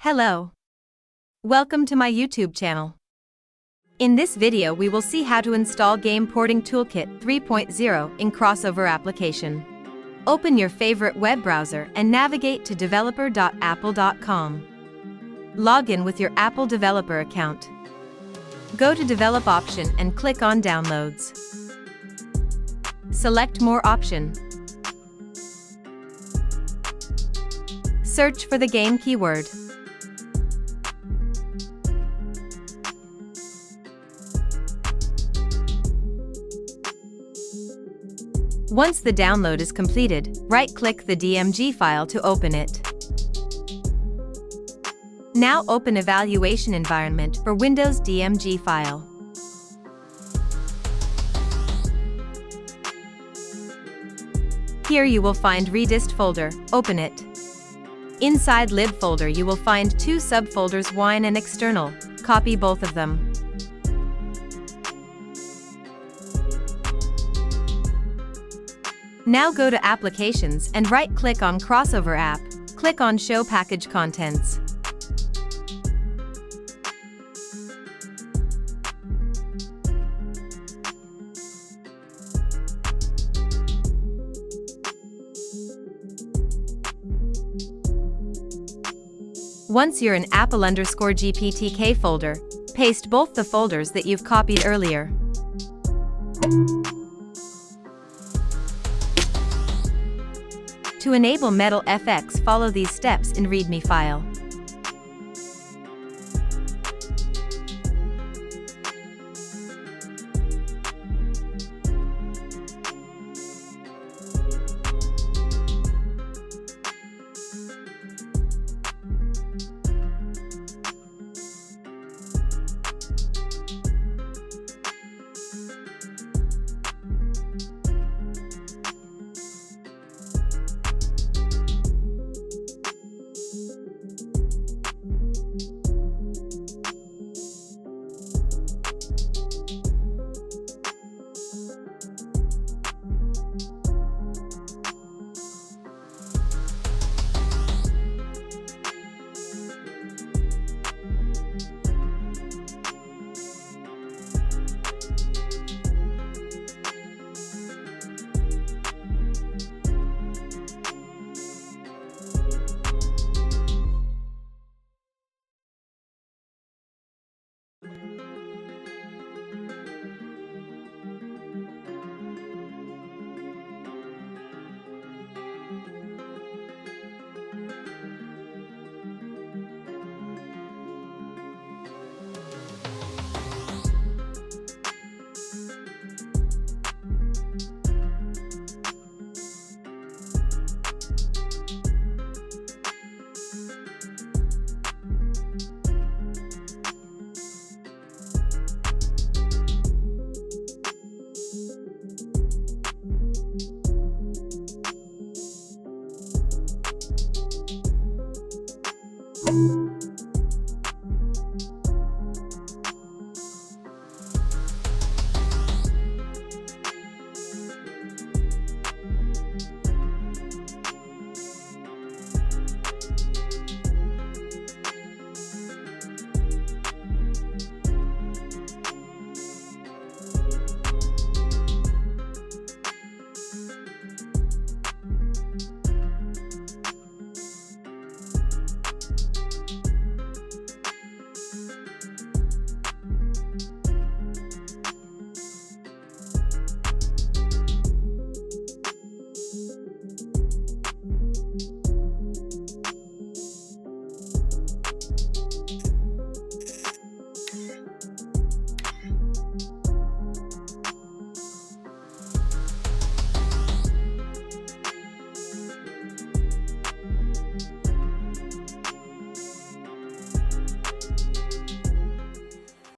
Hello. Welcome to my YouTube channel. In this video we will see how to install Game Porting Toolkit 3.0 in CrossOver application. Open your favorite web browser and navigate to developer.apple.com. Log in with your Apple developer account. Go to Develop option and click on Downloads. Select More option. Search for the game keyword. Once the download is completed, right-click the DMG file to open it. Now open Evaluation Environment for Windows DMG file. Here you will find Redist folder, open it. Inside lib folder you will find two subfolders Wine and External, copy both of them. Now go to Applications and right-click on CrossOver app, click on Show Package Contents. Once you're in Apple _GPTK folder, paste both the folders that you've copied earlier. To enable Metal FX, follow these steps in README file.